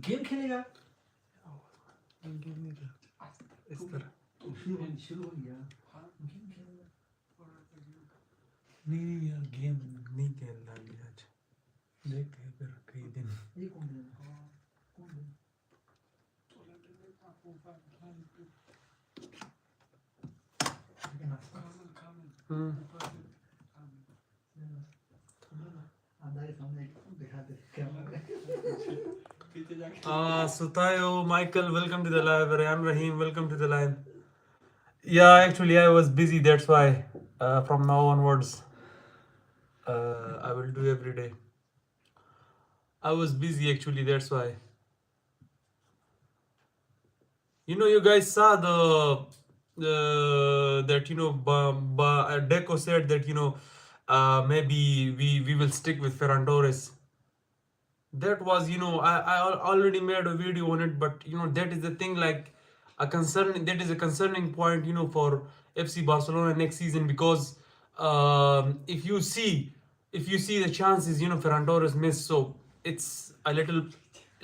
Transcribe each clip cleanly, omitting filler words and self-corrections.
Game खेलेगा game नहीं खेलता इस तरह शुरू हो गया गेम खेलेगा नहीं यार गेम नहीं खेल रहा अभी आज देखते हैं फिर कई दिन ये कौन है कौन है अंदर सामने दिखाते camera Sutayo, Michael, welcome to the live. Ryan Rahim, welcome to the live. Yeah, actually, I was busy. That's why. From now onwards, I will do every day. I was busy actually. That's why. You guys saw that Deco said that maybe we will stick with Ferran Torres. That was I already made a video on it, but that is the thing, like that is a concerning point for FC Barcelona next season, because if you see the chances Ferran Torres miss, so it's a little,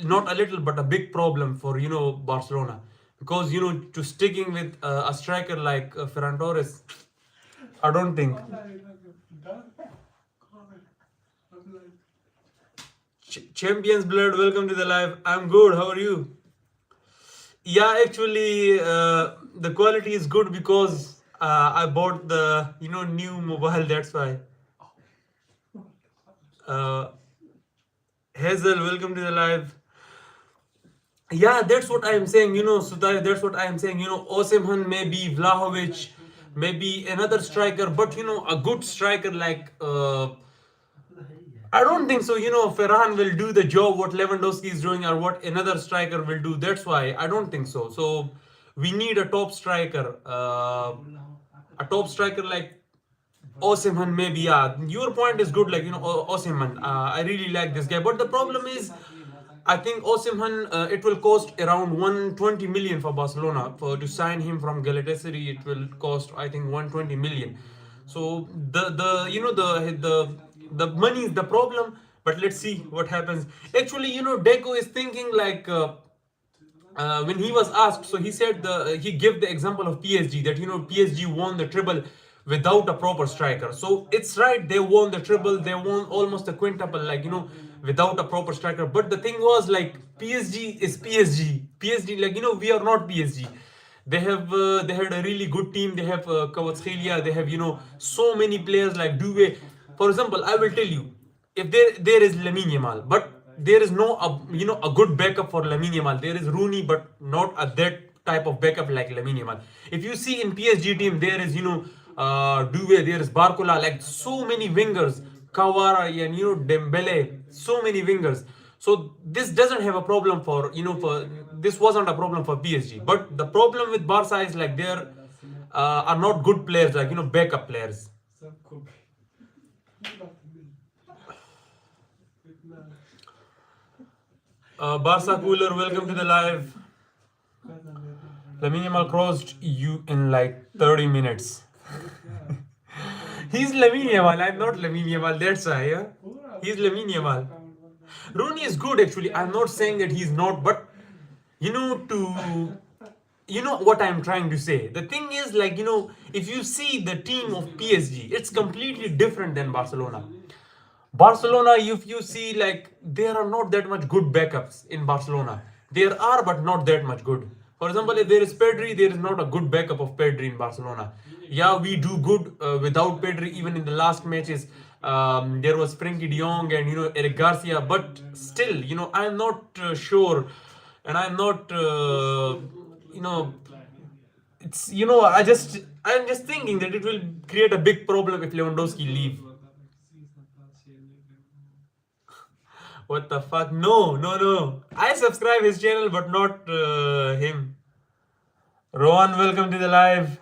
not a little but a big problem for Barcelona, because to sticking with a striker like Ferran Torres, I don't think. Champions Blood, welcome to the live. I'm good. How are you? Yeah, actually, the quality is good because I bought the new mobile. That's why. Hazel, welcome to the live. Yeah, that's what I am saying. Sudhir, that's what I am saying. Osimhen, maybe Vlahovic, maybe another striker, but a good striker like. I don't think so. Ferran will do the job what Lewandowski is doing or what another striker will do. That's why I don't think so. So we need a top striker. A top striker like Osimhen, maybe. Yeah, your point is good. Like Osimhen. I really like this guy. But the problem is, I think Osimhen, it will cost around 120 million for Barcelona to sign him from Galatasaray. It will cost, I think, 120 million. So the money is the problem. But let's see what happens. Actually, Deco is thinking like. When he was asked, so he said he gave the example of PSG, that PSG won the treble without a proper striker. So it's right, they won the treble, they won almost a quintuple, like without a proper striker. But the thing was, like, PSG is PSG, like we are not PSG. They had a really good team. They have Kvaratskhelia. They have so many players like Due. For example, I will tell you, if there is Lamine Yamal, but there is no a good backup for Lamine Yamal. There is Rooney, but not a that type of backup like Lamine Yamal. If you see in PSG team, there is Due, there is Barcola, like so many wingers, Kawara and Dembele, so many wingers. So this doesn't have a problem for for this wasn't a problem for PSG. But the problem with Barca is like there are not good players, like backup players. Barca Cooler, welcome to the live. Lamine Yamal crossed you in like 30 minutes. He's Lamine Yamal. I'm not Lamine Yamal. That's why. Yeah? He's Lamine Yamal. Rooney is good actually. I'm not saying that he's not, but what I'm trying to say. The thing is, like, if you see the team of PSG, it's completely different than Barcelona. Barcelona, if you see, like, there are not that much good backups in Barcelona. There are, but not that much good. For example, if there is Pedri, there is not a good backup of Pedri in Barcelona. Yeah, we do good without Pedri. Even in the last matches, there was Frenkie de Jong and Eric Garcia. But still, I'm not sure, and I'm not, it's I'm just thinking that it will create a big problem if Lewandowski leave. What the fuck? No, no, no. I subscribe his channel, but not him. Rohan, welcome to the live.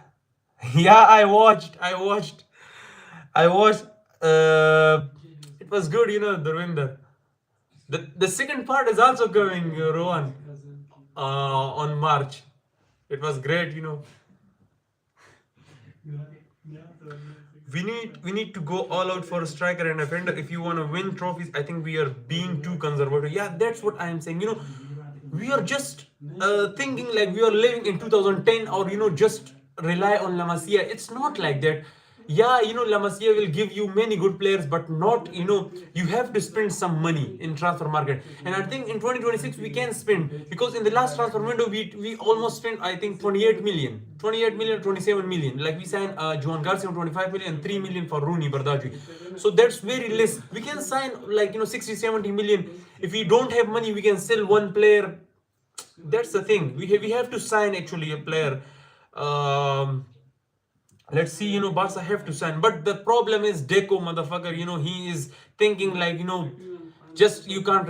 Yeah, I watched. It was good, Durvinder. The second part is also coming, Rohan, on March. It was great, We need to go all out for a striker and a defender if you want to win trophies. I think we are being too conservative. Yeah, that's what I am saying. We are just thinking like we are living in 2010, or just rely on La Masia. It's not like that. Yeah, La Masia will give you many good players, but not, you have to spend some money in transfer market. And I think in 2026 we can spend, because in the last transfer window we almost spent, I think, 28 million, 27 million. Like we signed Juan Garcia on 25 million and 3 million for Rooney Bardghji. So that's very less. We can sign like 60, 70 million. If we don't have money, we can sell one player. That's the thing. We have to sign actually a player. Let's see, Barca have to sign. But the problem is Deco, motherfucker. He is thinking like, just you can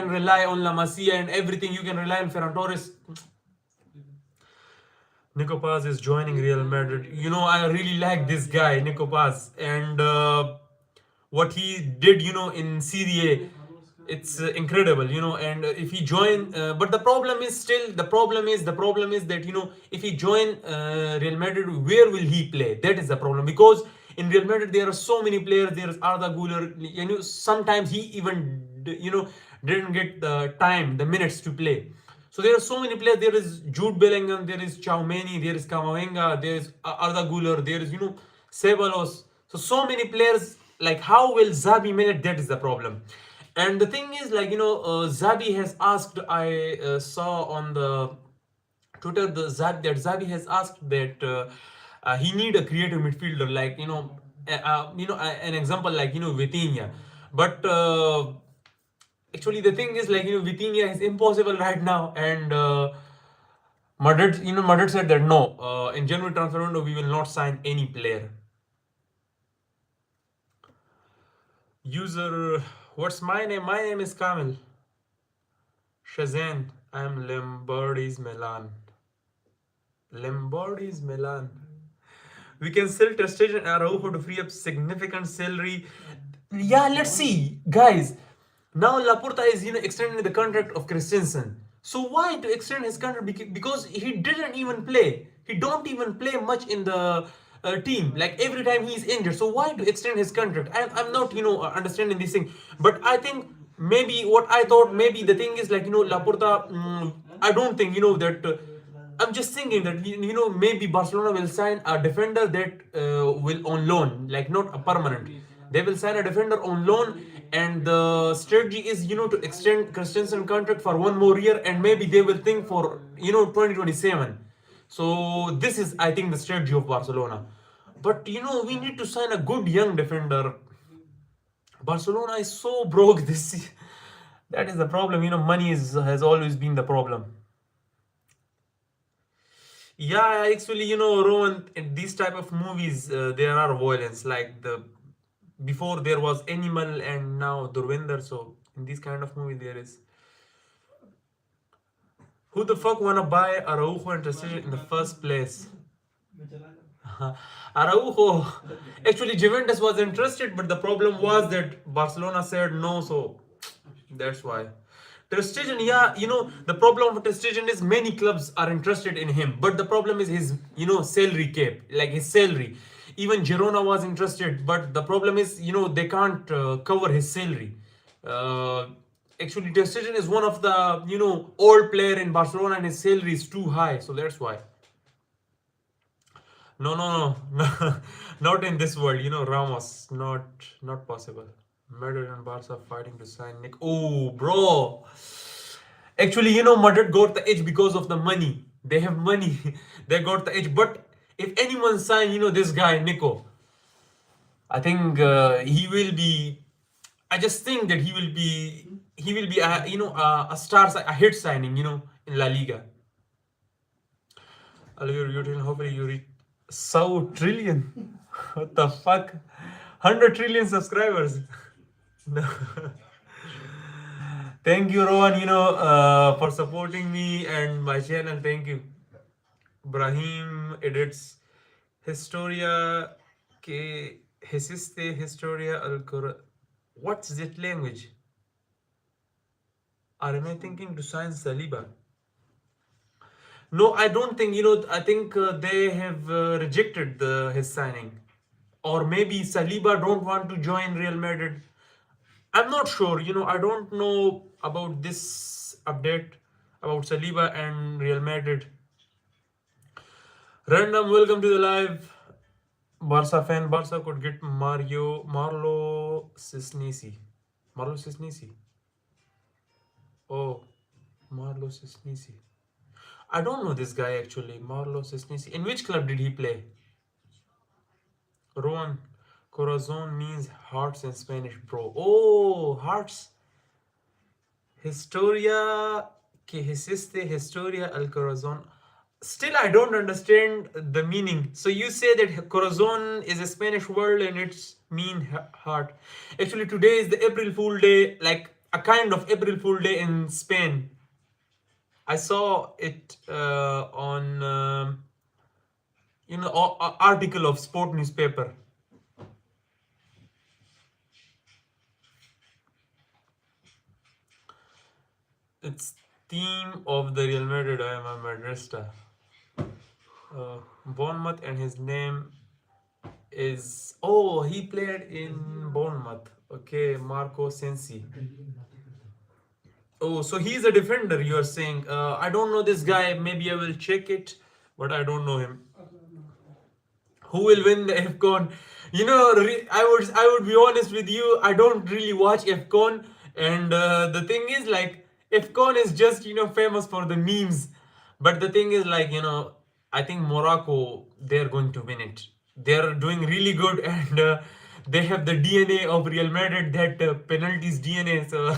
rely on La Masia and everything. You can rely on Ferran Torres. Nico Paz is joining Real Madrid. I really like this guy, Nico Paz, and what he did, in Serie A, it's incredible, And if he join, but the problem is that if he join Real Madrid, where will he play? That is the problem, because in Real Madrid there are so many players. There is Arda Güler. Sometimes he even didn't get the minutes to play. So there are so many players. There is Jude Bellingham, there is Choumeni, there is Camavinga, there is Arda Güler, there is Ceballos. So many players. Like, how will Xabi manage? That is the problem. And the thing is, like, Xabi has asked. I saw on the Twitter that Xabi has asked that he need a creative midfielder, like an example like Vitinha, but. Actually, the thing is, like, Vitinha is impossible right now, and Madrid said that no, in January transfer window we will not sign any player. User, what's my name? My name is Kamil Shazan. I am Lombardi's Milan. We can sell Ter Stegen and Araujo to free up significant salary. Yeah, let's see, guys. Now Laporta is extending the contract of Christensen. So why to extend his contract? Because he didn't even play. He don't even play much in the team. Like, every time he's injured. So why to extend his contract? I'm not understanding this thing. But I think maybe what I thought, maybe the thing is like Laporta. I don't think that. I'm just thinking that maybe Barcelona will sign a defender that will on loan, like not a permanent. They will sign a defender on loan, and the strategy is to extend Christensen contract for one more year, and maybe they will think for 2027. So this is, I think, the strategy of Barcelona. But we need to sign a good young defender. Barcelona is so broke this year. That is the problem. Money has always been the problem. Yeah, actually, Roman, in these type of movies, there are violence. Like, before there was Animal, and now Durvinder. So in this kind of movie, there is. Who the fuck wanna buy Araujo and Ter Stegen in the first place? Araujo. Actually, Juventus was interested, but the problem was that Barcelona said no. So that's why. Ter Stegen, yeah, the problem with Ter Stegen is many clubs are interested in him, but the problem is his, salary cap, like his salary. Even Girona was interested, but the problem is, they can't cover his salary. Actually, Ter Stegen is one of the, old player in Barcelona, and his salary is too high, so that's why. No, not in this world, Ramos, not possible. Madrid and Barca fighting to sign Nick. Oh, bro. Actually, Madrid got the edge because of the money. They have money. They got the edge. But if anyone sign, this guy, Nico, I think he will be. I just think that he will be a star, a hit signing, in La Liga. Hopefully you reach 100 trillion. What the fuck? 100 trillion subscribers. No. Thank you, Rowan, for supporting me and my channel. Thank you. Brahim edits Historia que Hesiste Historia al Quran. What's that language? Am I thinking to sign Saliba? No, I don't think. I think they have rejected his signing, or maybe Saliba don't want to join Real Madrid. I'm not sure. I don't know about this update about Saliba and Real Madrid. Random, welcome to the live. Barca fan. Barca could get Marlo Cisnesi. Marlo Cisnesi. Oh, Marlo Cisnesi. I don't know this guy actually. Marlo Cisnesi. In which club did he play? Rowan. Corazon means hearts in Spanish, bro. Oh, hearts. Historia que hiciste Historia al Corazon. Still, I don't understand the meaning. So you say that Corazon is a Spanish word and it's mean heart. Actually, today is the April Fool Day, like a kind of April Fool Day in Spain. I saw it on article of sport newspaper. It's theme of the Real Madrid. I am a Madrista. Bournemouth, and his name is, oh, he played in Bournemouth. Okay, Marco Sensi. Oh, so he's a defender, you are saying. I don't know this guy. Maybe I will check it, but I don't know him. Who will win the FCON? I would be honest with you. I don't really watch FCON, and the thing is, like, FCON is just famous for the memes. But the thing is, like, I think Morocco, they're going to win it. They're doing really good, and they have the DNA of Real Madrid, that penalties DNA. So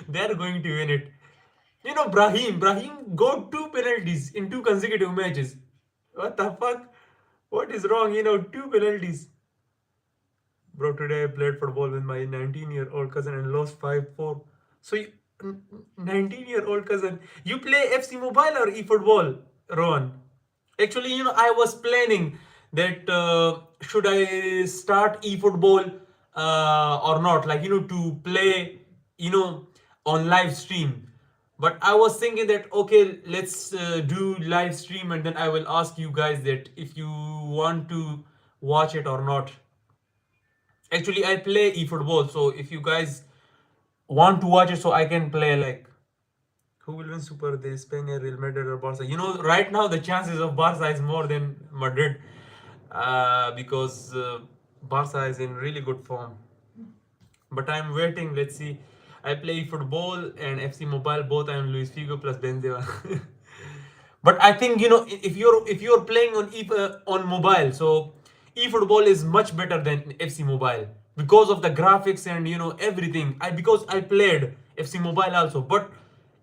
they're going to win it. Brahim got two penalties in two consecutive matches. What the fuck? What is wrong? Two penalties. Bro, today I played football with my 19-year-old cousin and lost 5-4. So, 19-year-old cousin, you play FC Mobile or eFootball, Rohan? Actually, I was planning that should I start eFootball or not, like, to play, on live stream. But I was thinking that, okay, let's do live stream, and then I will ask you guys that if you want to watch it or not. Actually, I play eFootball, so if you guys want to watch it, so I can play, like, who will win Super de España, Real Madrid or Barca? Right now the chances of Barca is more than Madrid, because Barca is in really good form. But I'm waiting. Let's see. I play football and FC Mobile. Both I'm Luis Figo plus Benzema. But I think if you're playing on mobile, so eFootball is much better than FC Mobile because of the graphics and everything. Because I played FC Mobile also, but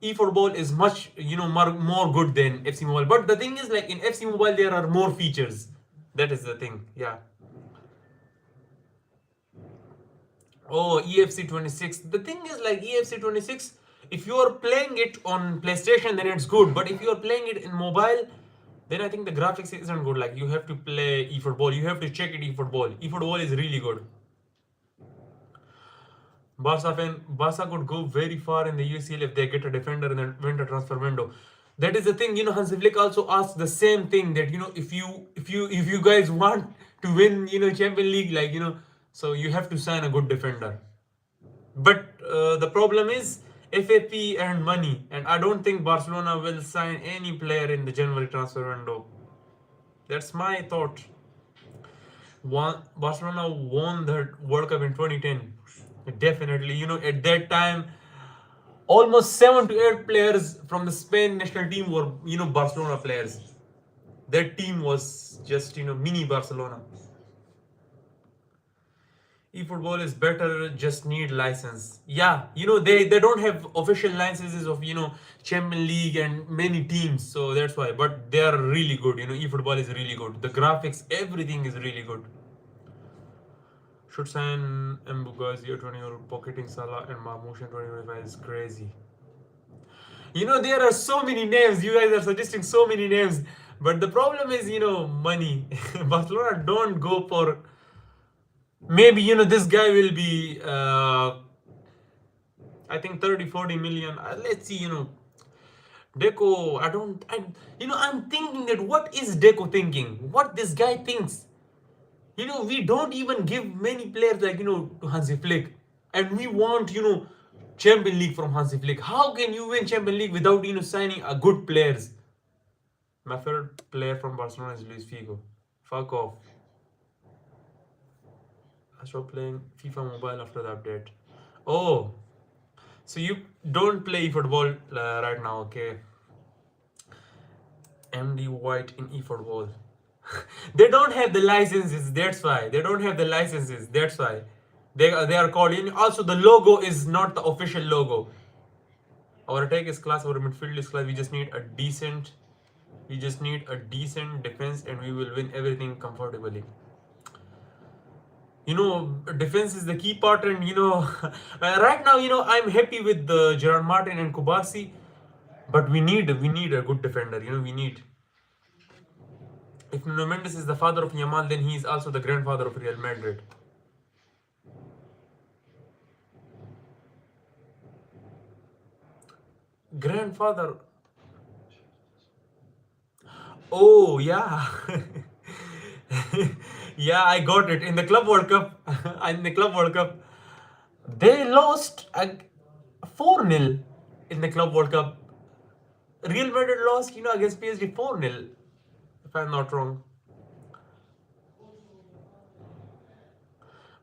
eFootball is much more good than FC Mobile. But the thing is, like, in FC Mobile there are more features. That is the thing. Yeah. Oh, EFC 26. The thing is, like, EFC 26, if you are playing it on PlayStation, then it's good. But if you are playing it in mobile, then I think the graphics isn't good. Like, you have to play eFootball. You have to check it eFootball. eFootball is really good. Barca could go very far in the UCL if they get a defender in the winter transfer window. That is the thing. Hansi Flick also asked the same thing, that if you guys want to win Champions League, like, so you have to sign a good defender. But the problem is FAP and money, and I don't think Barcelona will sign any player in the January transfer window. That's my thought. Barcelona won the World Cup in 2010. Definitely, at that time, almost 7 to 8 players from the Spain national team were, Barcelona players. That team was just, mini Barcelona. eFootball is better, just need license. Yeah, they don't have official licenses of Champions League and many teams, so that's why. But they are really good. eFootball is really good. The graphics, everything is really good. Should sign Mbugazi 20 euro, pocketing Salah and Marmoush in 2025 is crazy. There are so many names. You guys are suggesting so many names, but the problem is money. Barcelona don't go for. Maybe this guy will be I think 30-40 million. Let's see. Deco, I'm thinking that what is Deco thinking? What this guy thinks? We don't even give many players like, to Hansi Flick. And we want, Champion League from Hansi Flick. How can you win Champion League without, signing a good players? My favorite player from Barcelona is Luis Figo. Fuck off. I stopped playing FIFA Mobile after the update. Oh, so you don't play football right now, okay? MD White in eFootball. They don't have the licenses, that's why. They don't have the licenses, that's why. They are called in. Also, the logo is not the official logo. Our attack is class, our midfield is class. We just need a decent defense and we will win everything comfortably. Defense is the key part, and right now, I'm happy with the Gerard Martin and Kubasi, but we need a good defender. We need. If Nuno Mendes is the father of Yamal, then he is also the grandfather of Real Madrid. Grandfather. Oh yeah. Yeah, I got it. In the Club World Cup, they lost 4-0 in the Club World Cup. Real Madrid lost, against PSG 4-0, if I'm not wrong.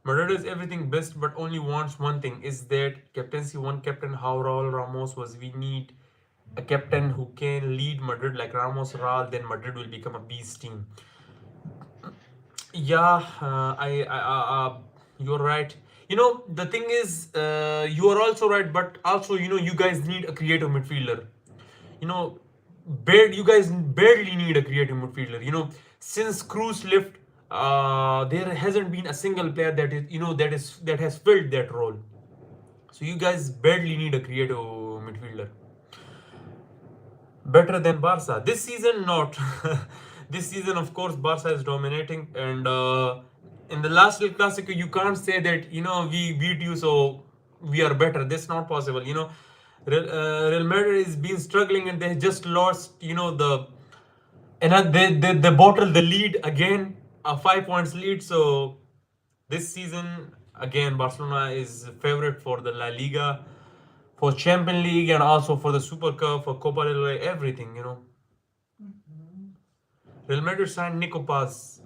Madrid is everything best, but only wants one thing: is that captaincy. One captain, how Raul Ramos was. We need a captain who can lead Madrid like Ramos, Raul. Then Madrid will become a beast team. Yeah, you're right. The thing is, you are also right, but also, you guys need a creative midfielder. You guys barely need a creative midfielder. Since Cruz left, there hasn't been a single player that has filled that role. So you guys barely need a creative midfielder. Better than Barca this season, not. This season, of course, Barca is dominating, and in the last El Clasico, you can't say that we beat you, so we are better. That's not possible. Real Madrid is been struggling, and they just lost. They bottled the lead again, a 5 points lead. So this season again, Barcelona is favorite for the La Liga, for Champions League, and also for the Super Cup, for Copa del Rey, everything. Real Madrid signed Nico Paz.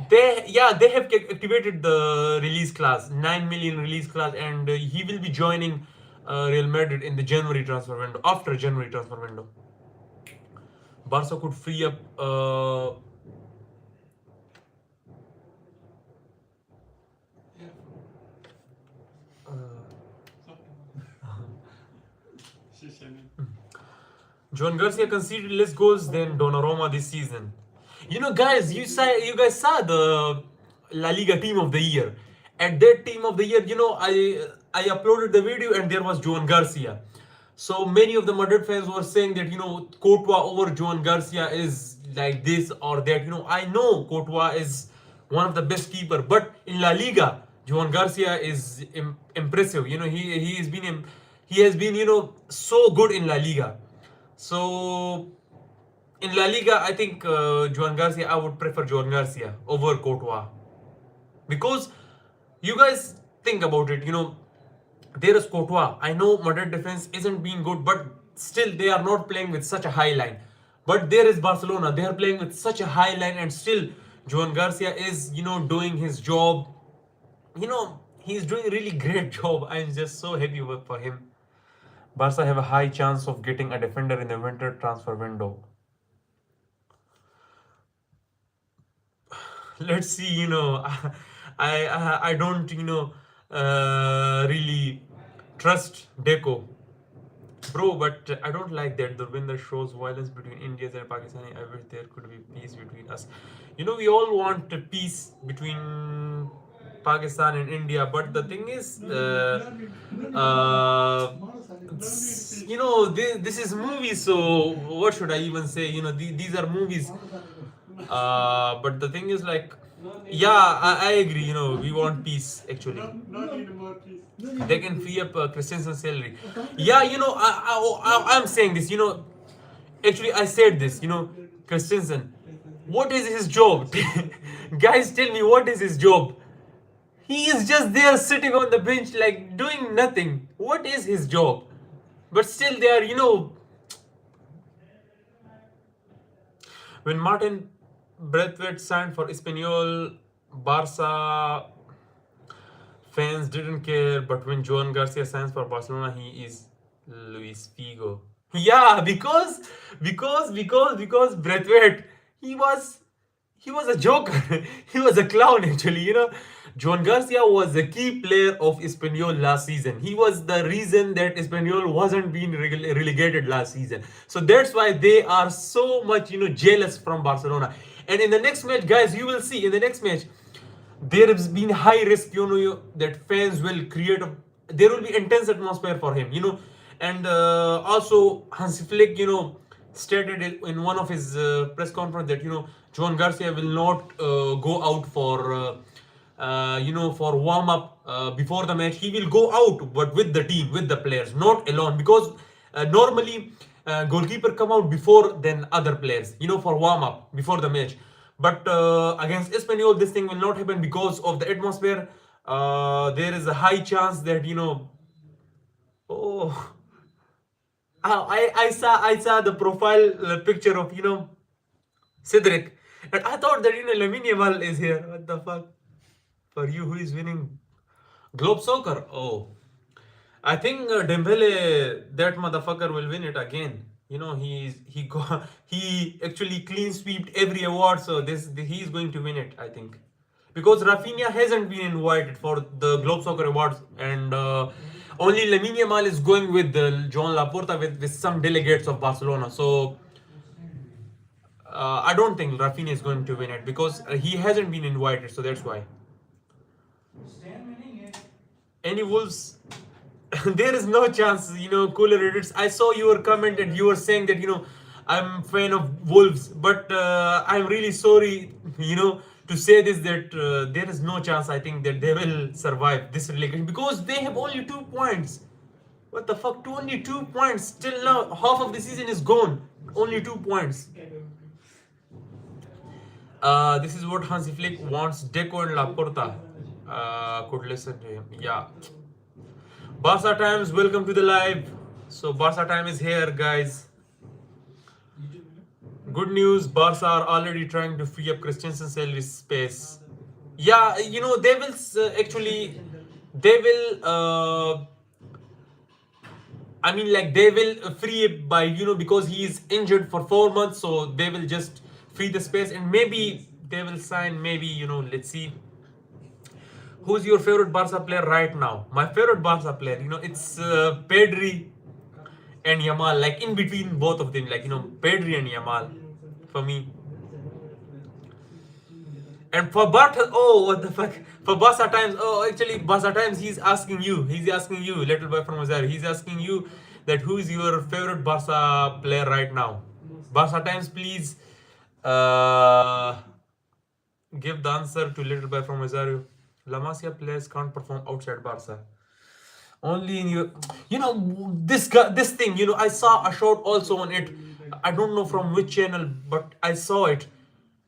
They have activated the release clause, 9 million release clause, and he will be joining Real Madrid in the January transfer window. After January transfer window, Barca could free up. Joan Garcia conceded less goals than Donnarumma this season. Guys, you guys saw the La Liga Team of the Year. At that Team of the Year, I uploaded the video and there was Joan Garcia. So many of the Madrid fans were saying that Courtois over Joan Garcia is like this or that. I know Courtois is one of the best keeper, but in La Liga, Joan Garcia is impressive. He has been so good in La Liga. So in La Liga, I think Joan Garcia. I would prefer Joan Garcia over Courtois, because you guys think about it. There is Courtois. I know Madrid defense isn't being good, but still they are not playing with such a high line. But there is Barcelona. They are playing with such a high line, and still Joan Garcia is doing his job. He's doing a really great job. I'm just so happy for him. Barca have a high chance of getting a defender in the winter transfer window. Let's see. I don't really trust Deco, bro. But I don't like that Durbinder shows violence between Indians and Pakistani. I wish there could be peace between us. We all want peace between Pakistan and India, but the thing is, this is movies, so what should I even say? These are movies. But the thing is, like, yeah, I agree. We want peace actually. Not need more peace. They can free up Christensen's salary. Yeah, I'm saying this. Actually, I said this. Christensen, what is his job? Guys, tell me what is his job? He is just there sitting on the bench, like doing nothing. What is his job? But still, they are, when Martin Braithwaite signed for Espanyol, Barca fans didn't care, but when Joan Garcia signs for Barcelona, he is Luis Figo. Yeah, because Braithwaite, he was he was a joker. He was a clown actually. Joan Garcia was a key player of Espanyol last season. He was the reason that Espanyol wasn't being relegated last season. So that's why they are so much jealous from Barcelona. And in the next match, guys, you will see in the next match there has been high risk that fans will create there will be intense atmosphere for him, and also Hansi Flick stated in one of his press conference that Joan Garcia will not go out for warm up before the match. He will go out but with the team, with the players, not alone, because normally goalkeeper come out before than other players, for warm up before the match. But against Espanyol, this thing will not happen because of the atmosphere. There is a high chance that oh, I saw the profile picture of Cedric, and I thought that Lamine Yamal is here. What the fuck? For you, who is winning Globe Soccer? Oh, I think Dembele, that motherfucker, will win it again. He actually clean sweeped every award, so he is going to win it, I think, because Rafinha hasn't been invited for the Globe Soccer Awards, and only Lamine Yamal is going with Joan Laporta with some delegates of Barcelona. So I don't think Rafinha is going to win it because he hasn't been invited, so that's why. Any Wolves? There is no chance, Cooler edits. I saw your comment and you were saying that, I'm fan of Wolves, but I'm really sorry, to say this, that there is no chance, I think, that they will survive this relegation because they have only 2 points. What the fuck? Only 2 points. Till now, half of the season is gone. Only 2 points. This is what Hansi Flick wants. Deco and Laporta could listen to him. Yeah. Barca Times, welcome to the live. So Barca Time is here, guys. Good news, Barca are already trying to free up Christensen's salary space. Yeah, they will they will they will free it by, because he is injured for 4 months, so they will just free the space, and maybe they will sign, maybe, let's see. Who's your favorite Barca player right now? My favorite Barca player, it's Pedri and Yamal, like in between both of them, like, Pedri and Yamal for me. And for Barca, oh, what the fuck? For Barca Times, actually, Barca Times, he's asking you, little boy from Azar, he's asking you that who is your favorite Barca player right now? Barca Times, please give the answer to little boy from Azar. La Masia players can't perform outside Barca. Only in your, this thing, I saw a short also on it. I don't know from which channel, but I saw it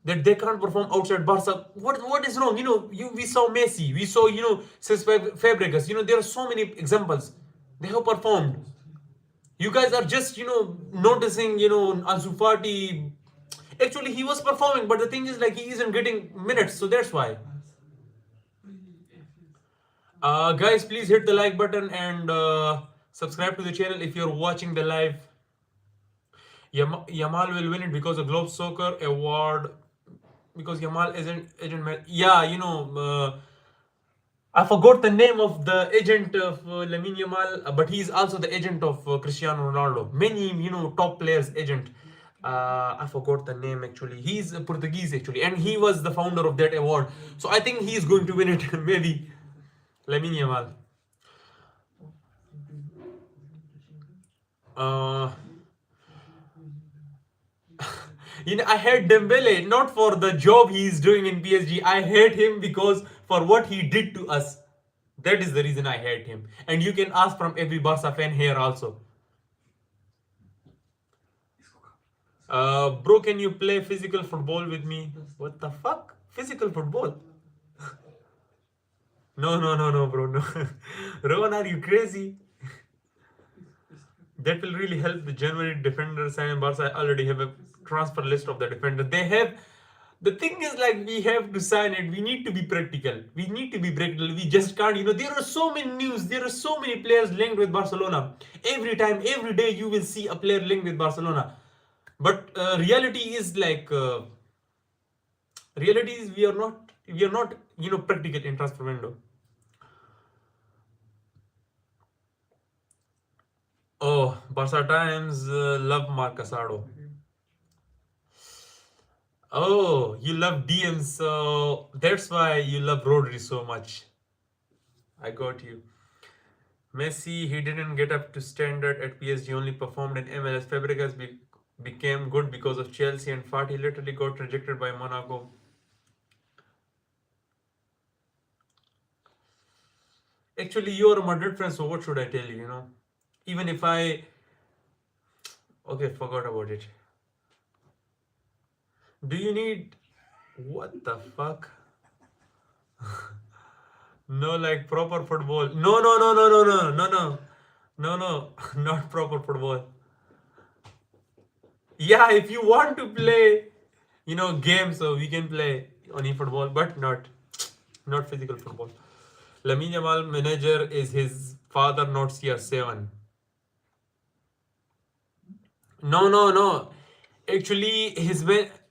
that they can't perform outside Barca. What is wrong? We saw Messi, we saw Cesc Fabregas. There are so many examples. They have performed. You guys are just noticing Ansu Fati. Actually, he was performing, but the thing is, like, he isn't getting minutes, so that's why. Guys, please hit the like button and subscribe to the channel if you're watching the live. Yamal will win it because of Globe Soccer Award, because Yamal isn't agent. Yeah, I forgot the name of the agent of Lamine Yamal, but he's also the agent of Cristiano Ronaldo. Many top players agent. I forgot the name actually. He's Portuguese actually, and he was the founder of that award. So I think he's going to win it. Maybe Lamine Yamal. I hate Dembele not for the job he is doing in PSG. I hate him because for what he did to us. That is the reason I hate him. And you can ask from every Barca fan here also. Bro, can you play physical football with me? What the fuck? Physical football? No, bro, no. Rowan, are you crazy? That will really help the January defenders, and Barca already have a transfer list of the defenders. They have. The thing is, like, we have to sign it. We need to be practical. We need to be practical. We just can't, there are so many news. There are so many players linked with Barcelona. Every time, every day, you will see a player linked with Barcelona. But reality is we are not practical in transfer window. Oh, Barca Times love Marcasado. Oh, you love DMs, so that's why you love Rodri so much. I got you. Messi, he didn't get up to standard at PSG, only performed in MLS. Fabregas became good because of Chelsea, and Fati literally got rejected by Monaco. Actually, you're a Madrid fan, so what should I tell you, Even if I... Okay, forgot about it. Do you need... What the fuck? No, like proper football. No, not proper football. Yeah, if you want to play, games, so we can play on e-football, but not physical football. Lamine Yamal manager is his father, not CR7. No. Actually,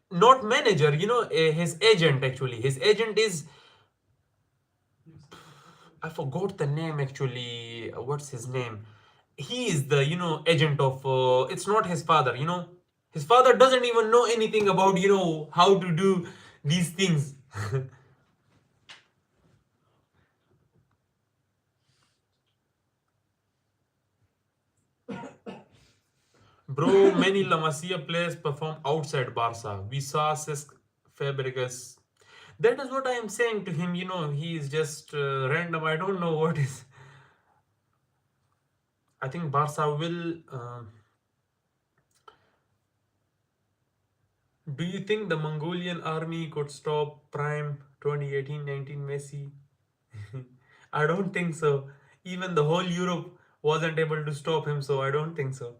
not manager, his agent, actually. His agent is... I forgot the name, actually. What's his name? He is the, agent of... it's not his father. His father doesn't even know anything about, how to do these things. Bro, many La Masia players perform outside Barca. We saw Cesc Fabregas. That is what I am saying to him. He is just random. I don't know what is. I think Barca will. Do you think the Mongolian army could stop prime 2018-19 Messi? I don't think so. Even the whole Europe wasn't able to stop him, so I don't think so.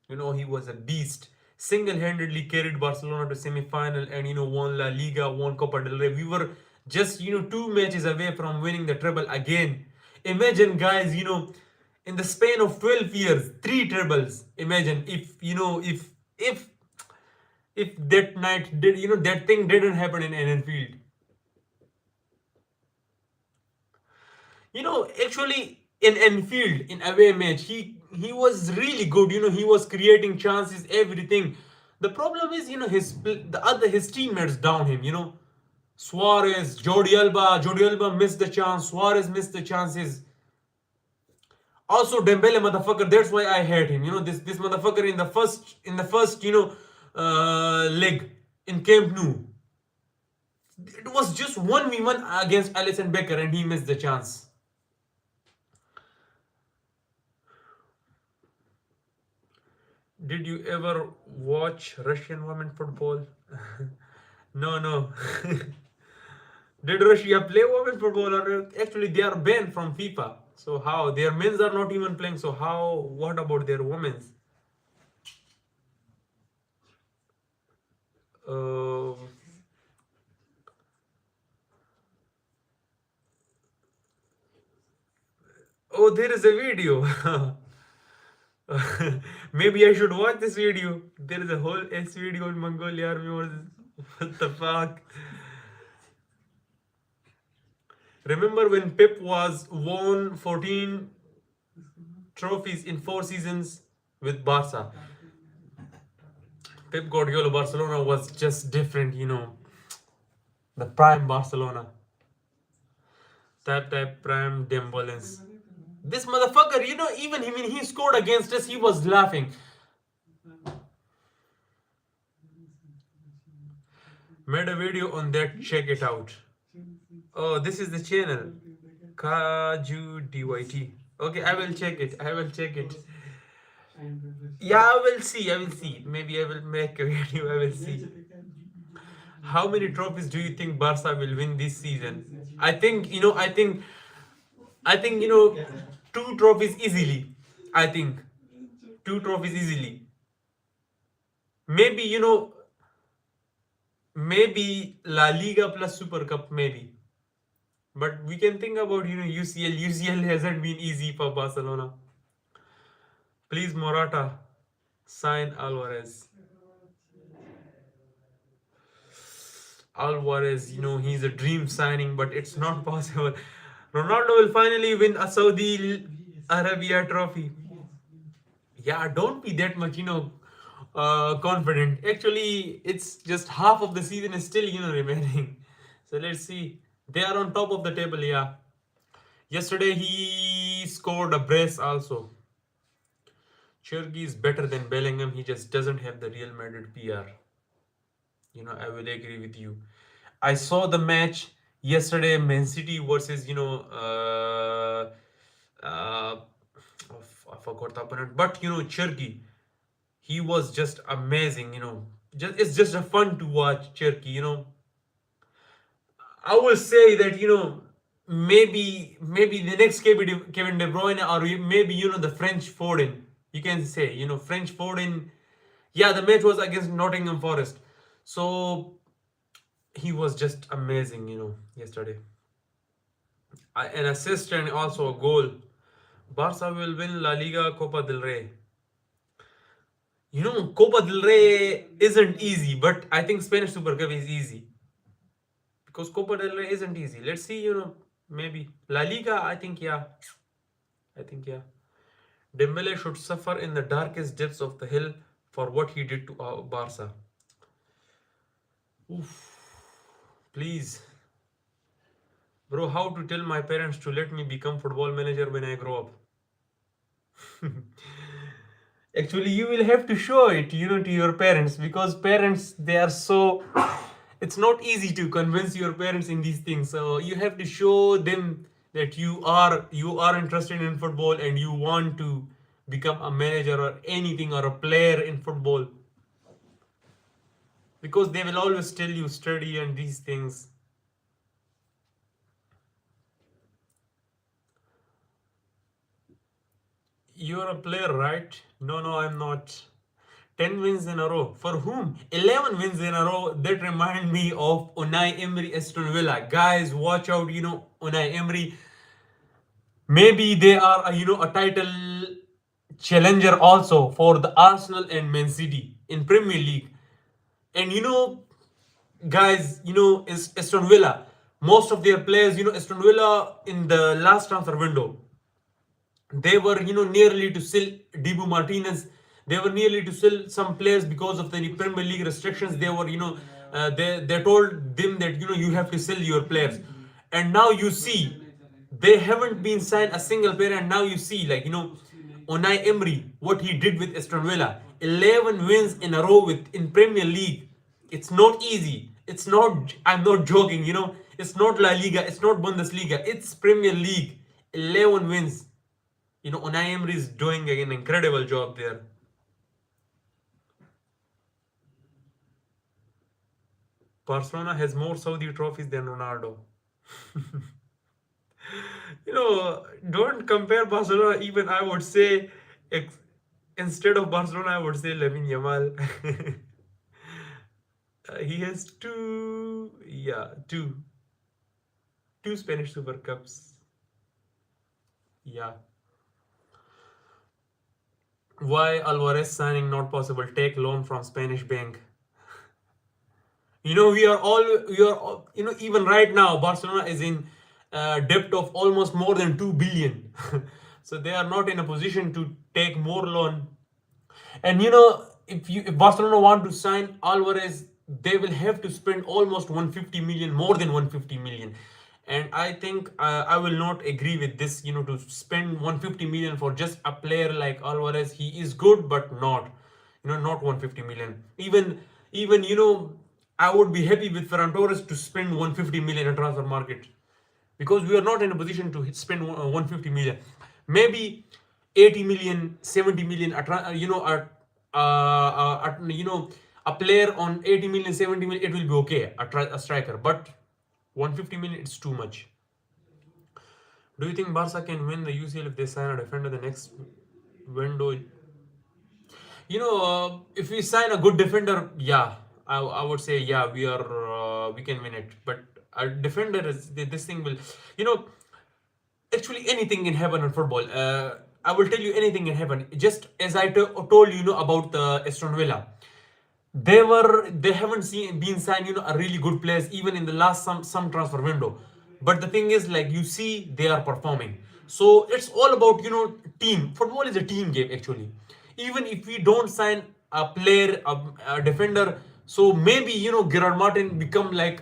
He was a beast. Single-handedly carried Barcelona to semi-final and won La Liga, won Copa del Rey. We were just 2 matches away from winning the treble again. Imagine, guys, in the span of 12 years, 3 trebles. Imagine if that night did that thing didn't happen in Anfield. Actually, in Anfield, in away match, he was really good. He was creating chances, everything. The problem is, his teammates down him. Suarez, Jordi Alba missed the chance. Suarez missed the chances. Also, Dembele, motherfucker. That's why I hate him. This motherfucker in the first leg in Camp Nou. It was just 1v1 against Alisson Becker, and he missed the chance. Did you ever watch Russian women football? No. Did Russia play women football? Or actually, they are banned from FIFA. So how? Their men's are not even playing. So how? What about their women's? Oh, there is a video. Maybe I should watch this video. There is a whole S video in Mongolia army. What the fuck? Remember when Pep won 14 trophies in 4 seasons with Barca? Pep Guardiola Barcelona was just different, the prime Barcelona. Tap prime Dembélé. This motherfucker, even when he scored against us, he was laughing. Made a video on that, check it out. Oh, this is the channel. Kaju DYT. Okay, I will check it. I will check it. Yeah, I will see. I will see. Maybe I will make a video. I will see. How many trophies do you think Barca will win this season? I think two trophies easily. I think two trophies easily. Maybe maybe La Liga plus Super Cup maybe. But we can think about UCL. UCL hasn't been easy for Barcelona. Please Morata sign Alvarez. Alvarez, he's a dream signing, but it's not possible. Ronaldo will finally win a Saudi Arabia trophy. Yeah, don't be that much, confident. Actually, it's just half of the season is still, remaining. So let's see. They are on top of the table, yeah. Yesterday he scored a brace also. Chergi is better than Bellingham. He just doesn't have the Real Madrid PR. I will agree with you. I saw the match yesterday, Man City versus, I forgot the opponent, but Cherki, he was just amazing. It's just a fun to watch Cherki. I will say that maybe the next Kevin De Bruyne, or maybe the French Foden. You can say French Foden. Yeah, the match was against Nottingham Forest, so he was just amazing. Yesterday, an assist and also a goal. Barca will win La Liga, Copa del Rey. Copa del Rey isn't easy, but I think Spanish Super Cup is easy. Because Copa del Rey isn't easy. Let's see, maybe. La Liga, I think, yeah. Dembele should suffer in the darkest depths of the hell for what he did to Barca. Oof. Please. Bro, how to tell my parents to let me become football manager when I grow up? Actually, you will have to show it, to your parents, because parents, they are so... It's not easy to convince your parents in these things. So you have to show them that you are interested in football and you want to become a manager or anything or a player in football. Because they will always tell you study and these things. You're a player, right? No, I'm not. 10 wins in a row. For whom? 11 wins in a row. That remind me of Unai Emery, Aston Villa. Guys, watch out, Unai Emery. Maybe they are, a title challenger also for the Arsenal and Man City in Premier League. And, guys, Aston Villa. Most of their players, Aston Villa in the last transfer window, they were, nearly to sell Dibu Martinez. They were nearly to sell some players because of the Premier League restrictions. They were, they told them that, you have to sell your players. And now you see, they haven't been signed a single player. And now you see, like, Unai Emery, what he did with Aston Villa. 11 wins in a row in Premier League. It's not easy. It's not, I'm not joking, It's not La Liga. It's not Bundesliga. It's Premier League. 11 wins. Unai Emery is doing an incredible job there. Barcelona has more Saudi trophies than Ronaldo. Don't compare Barcelona. Even I would say, instead of Barcelona, I would say Lamine Yamal. He has two Spanish Super Cups. Yeah. Why Alvarez signing not possible? Take loan from Spanish bank. We are all, even right now, Barcelona is in debt of almost more than 2 billion. So they are not in a position to take more loan. And if Barcelona want to sign Alvarez, they will have to spend almost 150 million, more than 150 million. And I think I will not agree with this, to spend 150 million for just a player like Alvarez. He is good, but not 150 million. Even, I would be happy with Ferran Torres to spend 150 million in transfer market. because we are not in a position to spend 150 million. Maybe 80 million, 70 million, a player on 80 million, 70 million, it will be okay, a striker. But 150 million, it's too much. Do you think Barca can win the UCL if they sign a defender the next window? If we sign a good defender, yeah, I would say yeah, we can win it. But a defender is this thing will, you know, actually anything can happen in football. I will tell you anything can happen. Just as I told you, about the Aston Villa, they haven't been signed a really good players even in the last some transfer window, but the thing is, like, you see they are performing. So it's all about team. Football is a team game actually. Even if we don't sign a player, a defender, so maybe Gerard Martin become like,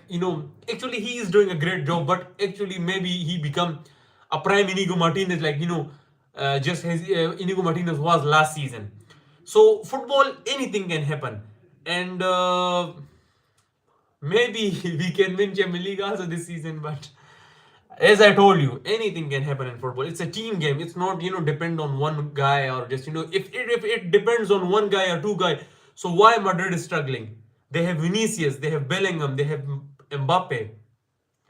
actually he is doing a great job, but actually maybe he become a prime Inigo Martinez, like just as Inigo Martinez was last season. So football, anything can happen, and maybe we can win Champions League also this season. But as I told you, anything can happen in football. It's a team game. It's not depend on one guy, or just if it depends on one guy or two guy. So why Madrid is struggling? They have Vinicius, they have Bellingham, they have Mbappe,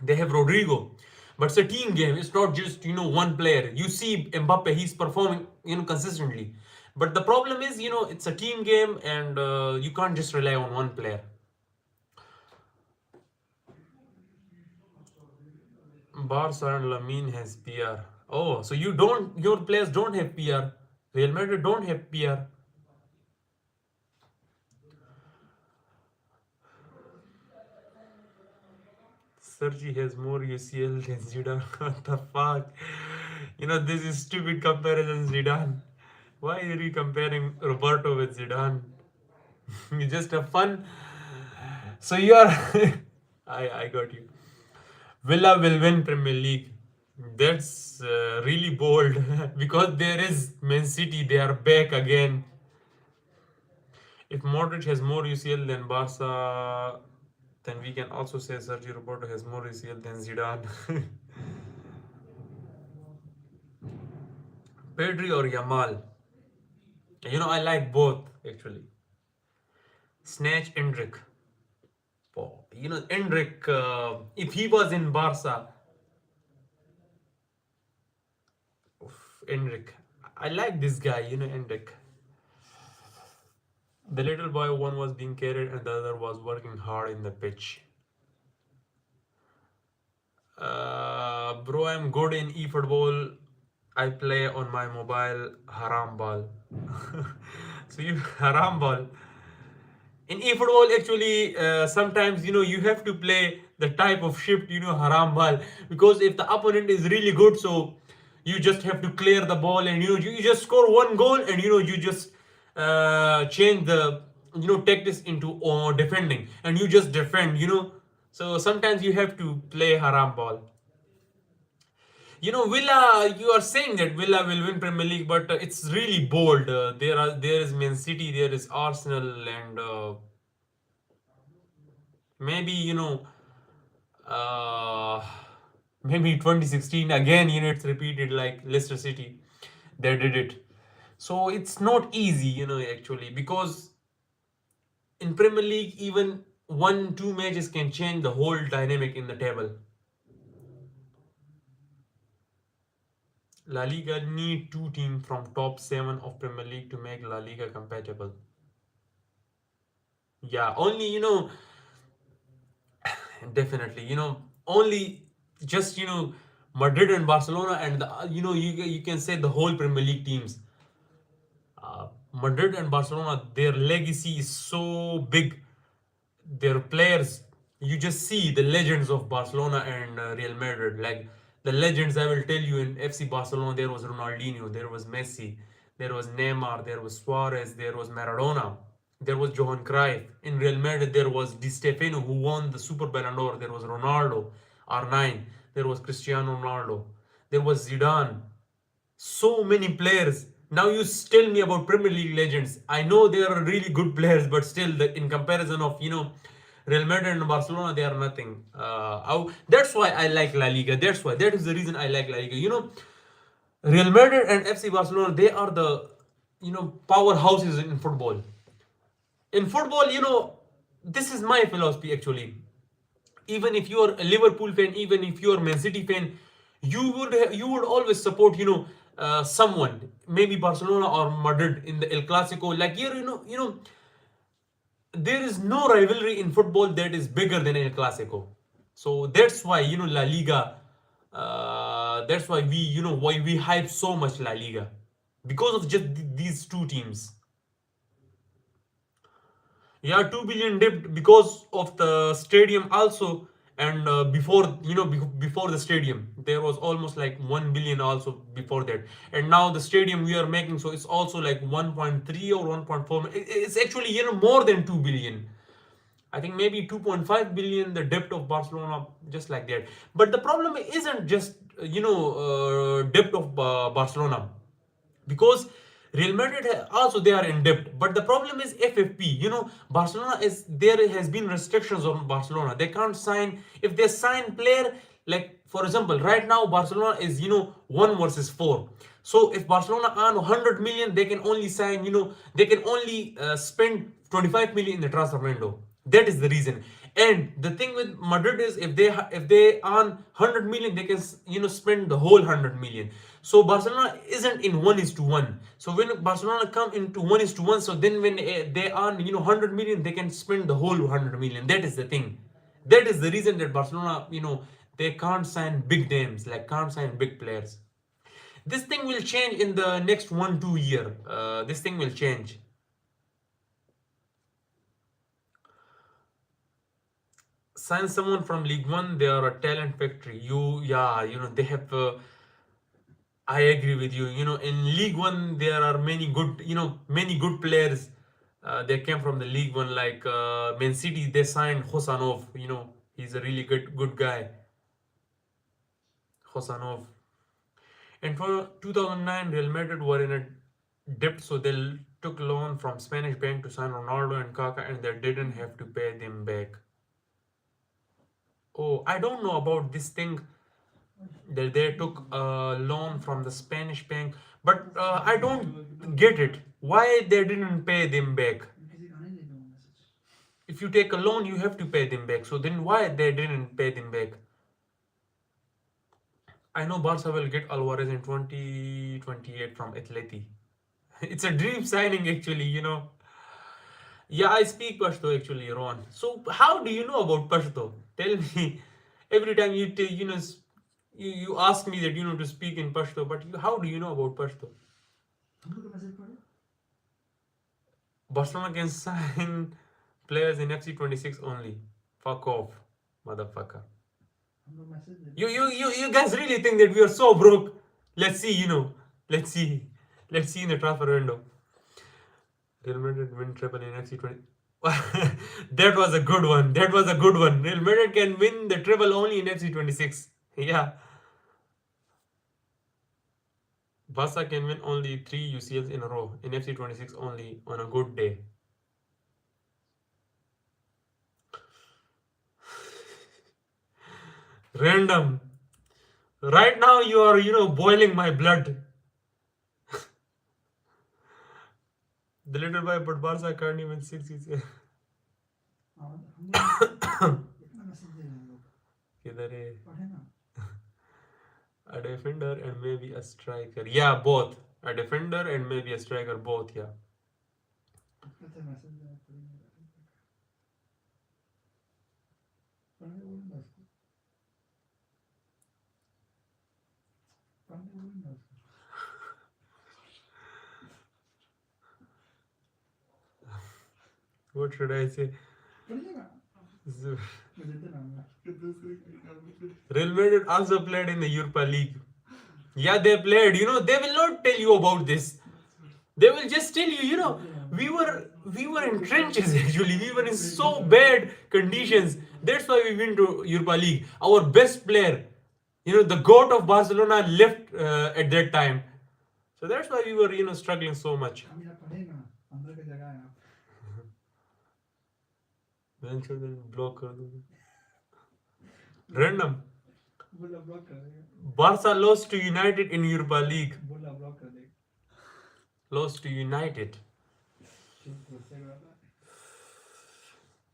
they have Rodrigo. But it's a team game. It's not just one player. You see Mbappe, he's performing consistently. But the problem is it's a team game, and you can't just rely on one player. Barca and Lamine has PR. Oh, so your players don't have PR. Real Madrid don't have PR. Sergi has more UCL than Zidane. What the fuck? This is stupid comparison, Zidane. Why are you comparing Roberto with Zidane? You just have fun. So you are. I got you. Villa will win Premier League. That's really bold because there is Man City. They are back again. If Modric has more UCL than Barca, then we can also say Sergio Roberto has more UCL than Zidane. Pedri or Yamal? I like both actually. Snatch Endrick. Oh, Endrick, if he was in Barca, Endrick. I like this guy, Endrick. The little boy, one was being carried and the other was working hard in the pitch. Bro, I'm good in eFootball. I play on my mobile haram ball. So you haram ball. In eFootball, actually, sometimes you have to play the type of shift haram ball, because if the opponent is really good, so you just have to clear the ball, and you just score one goal, and you just change the tactics into defending, and you just defend. So sometimes you have to play haram ball. Villa, you are saying that Villa will win Premier League, but it's really bold. There is Man City, there is Arsenal, and maybe uh, maybe 2016 again. It's repeated, like Leicester City, they did it. So it's not easy, actually, because in Premier League, even 1-2 matches can change the whole dynamic in the table. La Liga need 2 teams from top 7 of Premier League to make La Liga compatible. Yeah, only definitely only just Madrid and Barcelona, and you can say the whole Premier League teams. Madrid and Barcelona, their legacy is so big. Their players, you just see the legends of Barcelona and Real Madrid. Like the legends, I will tell you, in FC Barcelona, there was Ronaldinho, there was Messi, there was Neymar, there was Suarez, there was Maradona, there was Johan Cruyff. In Real Madrid, there was Di Stefano, who won the Super Ballon d'Or. There was Ronaldo, R9. There was Cristiano Ronaldo. There was Zidane. So many players. Now you tell me about Premier League legends. I know they are really good players, but still, in comparison of Real Madrid and Barcelona, they are nothing. That's why I like La Liga. That is the reason I like La Liga. Real Madrid and FC Barcelona, they are the powerhouses in football. In football, this is my philosophy actually. Even if you are a Liverpool fan, even if you are Man City fan, you would always support someone, maybe Barcelona or Madrid in the El Clasico. Like here, there is no rivalry in football that is bigger than El Clasico. So that's why La Liga. That's why we hype so much La Liga because of just these two teams. Yeah, 2 billion dipped because of the stadium also, and before before the stadium there was almost like 1 billion also before that, and now the stadium we are making, so it's also like 1.3 or 1.4. It's actually more than 2 billion. I think maybe 2.5 billion the debt of Barcelona, just like that. But the problem isn't just debt of Barcelona, because Real Madrid also they are in debt. But the problem is FFP. Barcelona is there has been restrictions on Barcelona. They can't sign if they sign player, like for example right now Barcelona is 1 versus 4. So if Barcelona earn 100 million, they can only sign they can only spend 25 million in the transfer window. That is the reason. And the thing with Madrid is if they earn 100 million, they can spend the whole 100 million. So Barcelona isn't in 1:1. So when Barcelona come into 1:1, so then when they earn 100 million, they can spend the whole 100 million. That is the thing. That is the reason that Barcelona they can't sign big names, like can't sign big players. This thing will change in the next 1-2 year. This thing will change. Sign someone from League One, they are a talent factory. Yeah, they have. I agree with you. In League One, there are many good players. They came from the League One, like Man City. They signed Hosanov. He's a really good guy. Hosanov. And for 2009, Real Madrid were in a debt, so they took loan from Spanish bank to sign Ronaldo and Kaká, and they didn't have to pay them back. Oh, I don't know about this thing that they took a loan from the Spanish bank, but I don't get it. Why they didn't pay them back? If you take a loan, you have to pay them back. So then why they didn't pay them back? I know Barca will get Alvarez in 2028 from Atleti. It's a dream signing actually. Yeah, I speak Pashto actually, Ron. So how do you know about Pashto? Tell me. Every time you ask me that to speak in Pashto, but how do you know about Pashto? Barcelona can sign players in FC 26 only. Fuck off, motherfucker. You guys really think that we are so broke? Let's see, let's see. Let's see in the transfer window. Real Madrid win treble in FC 20. That was a good one. That was a good one. Real Madrid can win the treble only in FC 26. Yeah. Barca can win only 3 UCLs in a row in FC 26 only on a good day. Random. Right now you are boiling my blood. The little boy, but Barca can't even 6 UCLs. A defender and maybe a striker. Yeah, both. A defender and maybe a striker, both. Yeah. What should I say? Real Madrid also played in the Europa League. Yeah, they played. They will not tell you about this. They will just tell you. We were in trenches actually. We were in so bad conditions. That's why we went to Europa League. Our best player, the goat of Barcelona, left at that time. So that's why we were struggling so much. मैं छोड़ they block कर दूंगा. Random. बोला block कर देगा. Barca lost to United in Europa League. बोला block कर देगा. Lost to United. चुप गुस्से में आता.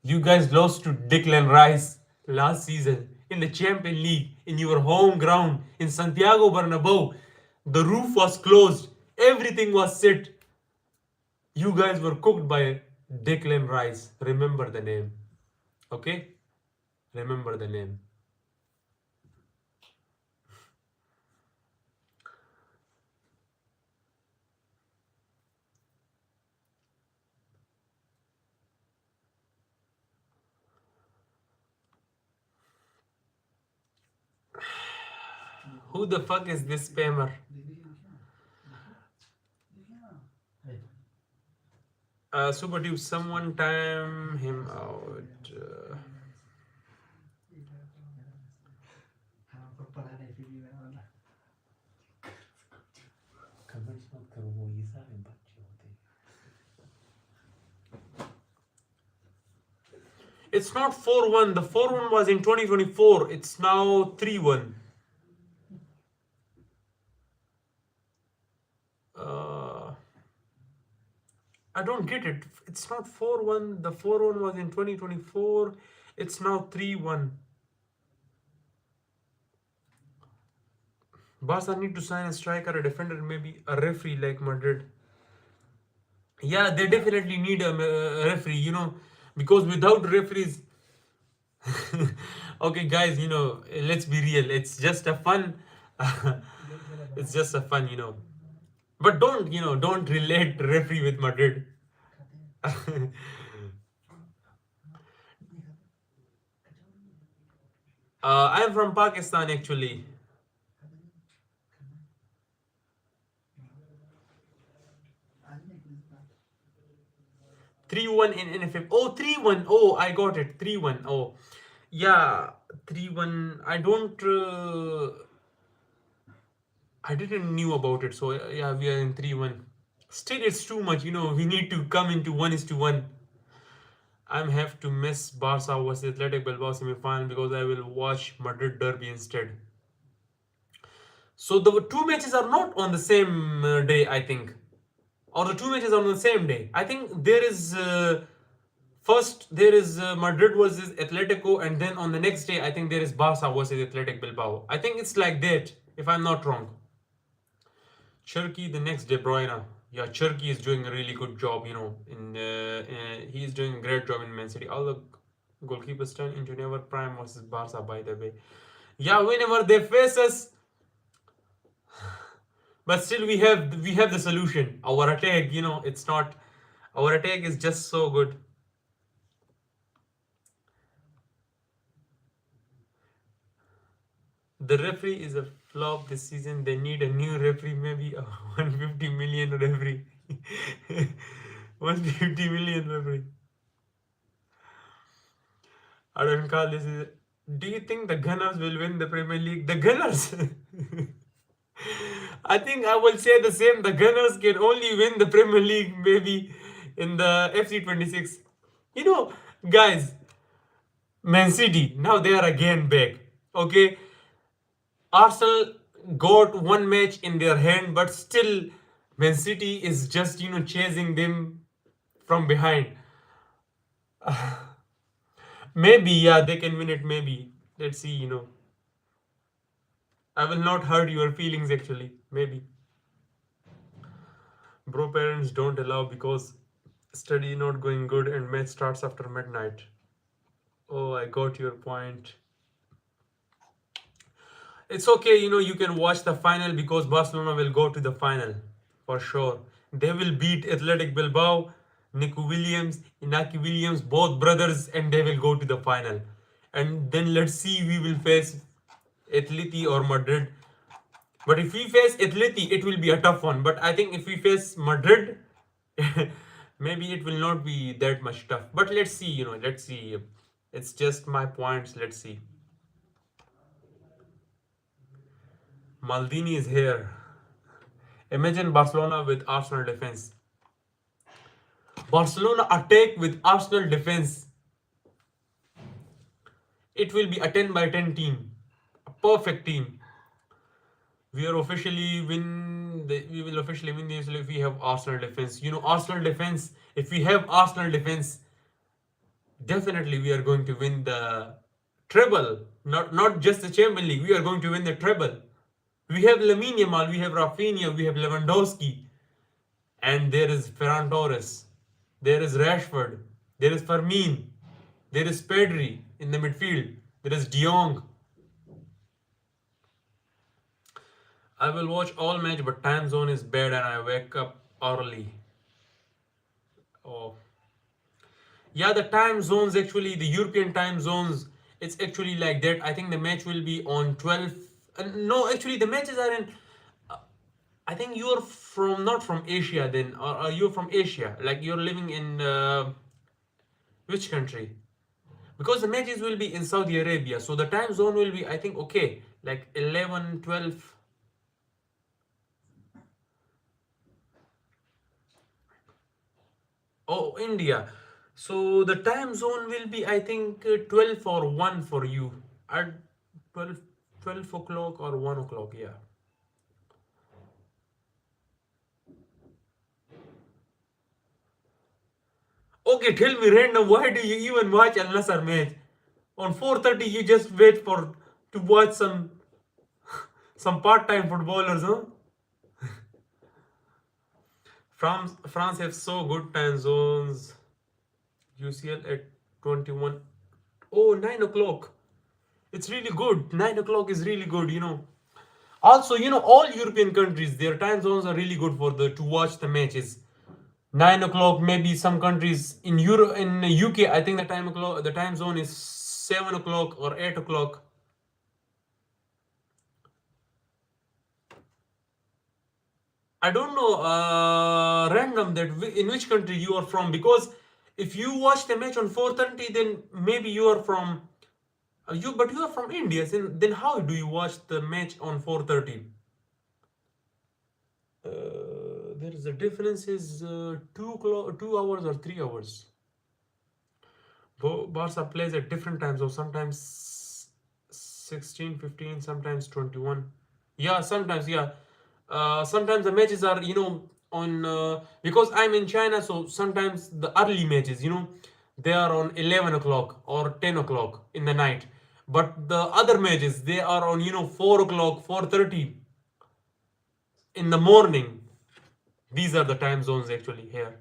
You guys lost to Declan Rice last season in the Champions League in your home ground in Santiago Bernabeu. The roof was closed. Everything was set. You guys were cooked by Declan Rice. Remember the name. Okay? Remember the name. Who the fuck is this spammer? Supertube, someone time him out. हाँ पर पढ़ा नहीं फिर भी मेरा वाला. Comments मत करो, वो ये सारे बच्चे होते हैं. It's not 4-1. The 4-1 was in 2024. It's now 3-1. I don't get it. It's not 4-1. The 4-1 was in 2024. It's now 3-1. Barca need to sign a striker, a defender, maybe a referee like Madrid. Yeah, they definitely need a referee, you know, because without referees. Okay, guys, you know, let's be real. It's just a fun. It's just a fun, you know. But don't, you know, don't relate referee with Madrid. I'm from Pakistan actually. 3-1 in NFF. Oh, 3-1. Oh, I got it. 3-1. Oh, yeah, 3-1. I didn't knew about it. So yeah, we are in 3-1. Still, it's too much. You know, we need to come into 1:1. I'm have to miss Barca versus Athletic Bilbao semi-final because I will watch Madrid derby instead. So the two matches are not on the same day, I think. Or the two matches are on the same day. I think there is first there is Madrid versus Atletico, and then on the next day I think there is Barca versus Athletic Bilbao. I think it's like that, if I'm not wrong. Cherki the next De Bruyne. Yeah, Cherki is doing a really good job, you know. He is doing a great job in Man City. All the goalkeepers turn into never prime versus Barca, by the way. Yeah, whenever they face us. But still, we have the solution. Our attack, you know, it's not. Our attack is just so good. The referee is a flop this season. They need a new referee, maybe a 150 million referee. 150 million referee. I don't call this. Do you think the Gunners will win the Premier League? The Gunners. I think I will say the same. The Gunners can only win the Premier League maybe in the FC 26. You know, guys, Man City, now they are again back. Okay, Arsenal got one match in their hand, but still Man City is just, you know, chasing them from behind. Maybe, yeah, they can win it, maybe. Let's see, you know. I will not hurt your feelings actually. Maybe. Bro, parents don't allow because study not going good and match starts after midnight. Oh, I got your point. It's okay, you know, you can watch the final because Barcelona will go to the final for sure. They will beat Athletic Bilbao, Inaki Williams, both brothers, and they will go to the final. And then let's see, we will face Atleti or Madrid. But if we face Atleti, it will be a tough one. But I think if we face Madrid, maybe it will not be that much tough. But let's see, you know, let's see. It's just my points. Let's see. Maldini is here. Imagine Barcelona with Arsenal defense. Barcelona attack with Arsenal defense. it will be a 10 by 10 team, a perfect team. We will officially win this if we have Arsenal defense. Arsenal defense. If we have Arsenal defense, definitely we are going to win the treble. Not just the Champions League. We are going to win the treble. We have Lamine Yamal, we have Rafinha, we have Lewandowski, and there is Ferran Torres, there is Rashford, there is Fermin, there is Pedri in the midfield, there is De Jong. I will watch all match, but time zone is bad and I wake up early. Oh. Yeah, the time zones actually, the European time zones, it's actually like that. I think the match will be on 12. No, actually, the matches are in. I think you're not from Asia then, or you're from Asia. Like you're living in which country? Because the matches will be in Saudi Arabia. So the time zone will be, I think, okay, like 11, 12. Oh, India. So the time zone will be, I think, 12 or 1 for you. At 12 o'clock or 1 o'clock, yeah. Okay, tell me random, why do you even watch Al Nassr match? On 4:30 you just wait for to watch some part-time footballers, huh? France have so good time zones. UCL at 21. Oh, 9 o'clock. It's really good. 9 o'clock is really good. Also, all European countries, their time zones are really good to watch the matches. 9 o'clock, maybe some countries in UK, I think the time zone is 7 o'clock or 8 o'clock. I don't know, random, that in which country you are from, because if you watch the match on 4:30, then maybe you are from but you are from India. Then how do you watch the match on 4:30? There is a difference is 2 hours or 3 hours. Barca plays at different times, so sometimes 16, 15, sometimes 21. Yeah, sometimes, yeah. Sometimes the matches are, on because I'm in China, so sometimes the early matches, they are on 11 o'clock or 10 o'clock in the night. But the other matches, they are on, 4 o'clock, 4:30 in the morning. These are the time zones actually here.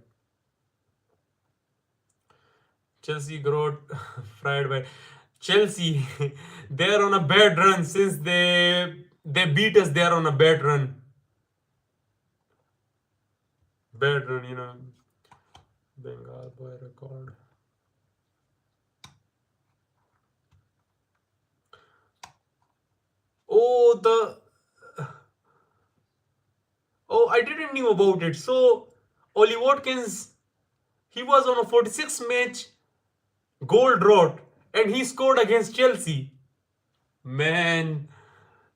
Chelsea got fried by Chelsea. They're on a bad run since they beat us. They're on a bad run. Bad run. Bengal boy record. Oh, I didn't knew about it. So Oli Watkins, he was on a 46 match goal drought and he scored against Chelsea. Man,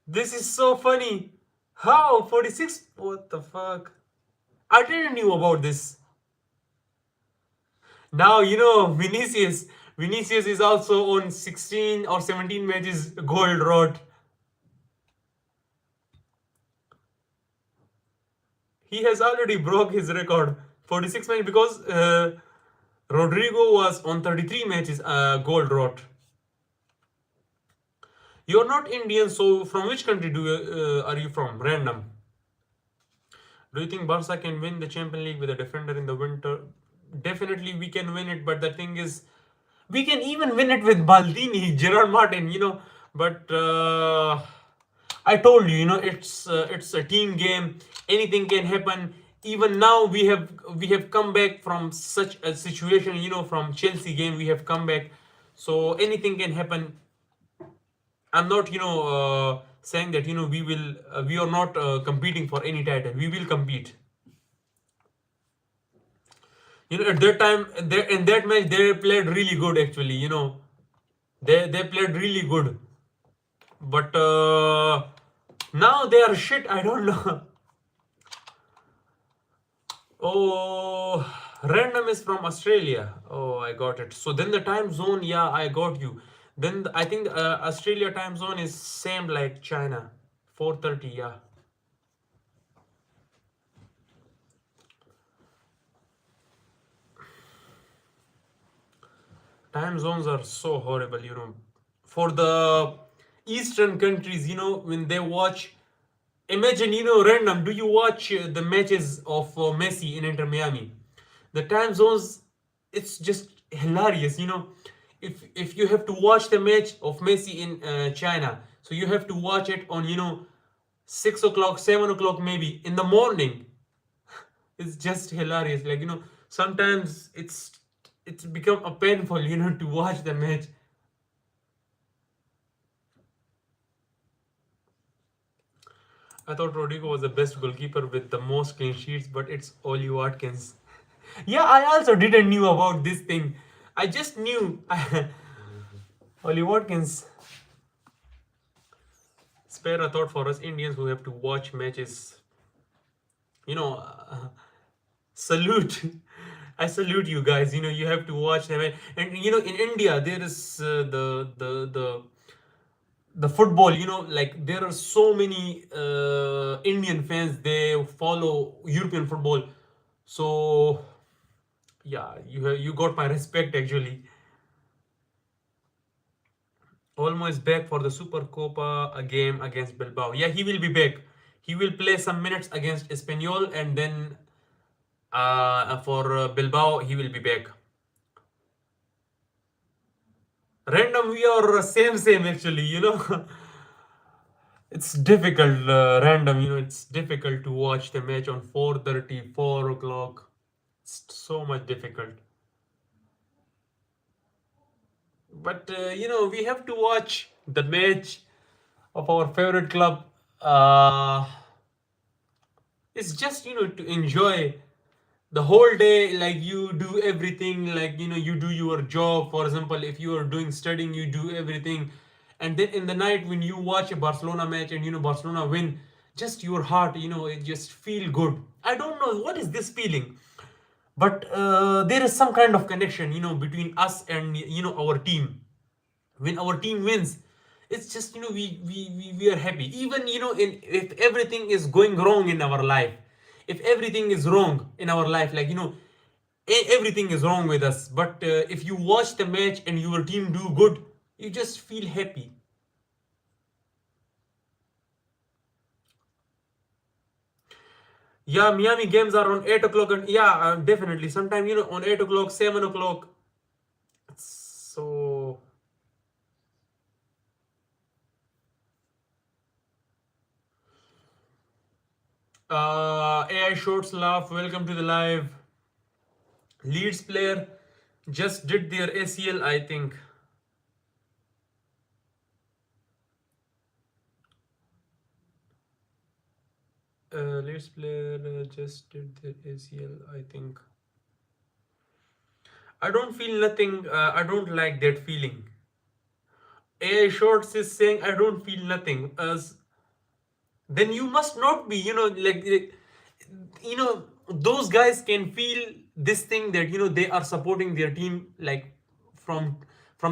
this is so funny. How 46? What the fuck? I didn't knew about this. Now Vinicius. Vinicius is also on 16 or 17 matches goal drought. He has already broke his record 46 matches because Rodrigo was on 33 matches goal drought. You're not Indian, so from which country are you from? Random. Do you think Barca can win the Champions League with a defender in the winter? Definitely we can win it, but the thing is, we can even win it with Maldini, Gerard Martin, but I told you, it's a team game. Anything can happen. Even now we have come back from such a situation, from Chelsea game we have come back. So anything can happen. I'm not, saying that we are not competing for any title. We will compete. At that time, in that match, they played really good. Actually, they played really good. But now they are shit. I don't know. Oh, random is from Australia. Oh, I got it. So then the time zone, yeah, I got you. Then I think Australia time zone is same like China, 4:30. Yeah. Time zones are so horrible, For the Eastern countries, when they watch, imagine, random. Do you watch the matches of Messi in Inter Miami? The time zones, it's just hilarious, If you have to watch the match of Messi in China, so you have to watch it on 6 o'clock, 7 o'clock, maybe in the morning. It's just hilarious. Like, sometimes it's become a painful, to watch the match. I thought Rodrigo was the best goalkeeper with the most clean sheets, but it's Oli Watkins. Yeah, I also didn't knew about this thing. I just knew Oli Watkins. Spare a thought for us Indians who have to watch matches. You know, salute. I salute you guys. You have to watch them, and in India there is the football. Like there are so many Indian fans. They follow European football, so yeah, you got my respect actually. Almost back for the Super Copa a game against Bilbao. Yeah, he will be back. He will play some minutes against Espanyol, and then for Bilbao he will be back. Random, we are same actually. It's difficult, random. It's difficult to watch the match on 4:30, 4 o'clock. It's so much difficult. But we have to watch the match of our favorite club. It's just to enjoy the whole day. Like you do everything, like you do your job. For example, if you are doing studying, you do everything, and then in the night when you watch a Barcelona match and Barcelona win, just your heart, it just feel good. I don't know what is this feeling, but there is some kind of connection between us and our team. When our team wins, it's just we are happy. Even in if everything is going wrong in our life, if everything is wrong in our life, like everything is wrong with us, but if you watch the match and your team do good, you just feel happy. Yeah, Miami games are on 8 o'clock, and yeah, definitely sometime on 8 o'clock, 7 o'clock. So AI Shorts Laugh, welcome to the live. Leeds player just did their ACL, I think. Leeds player just did their ACL, I think. I don't feel nothing. I don't like that feeling. AI Shorts is saying I don't feel nothing. Then you must not be, those guys can feel this thing that they are supporting their team, like from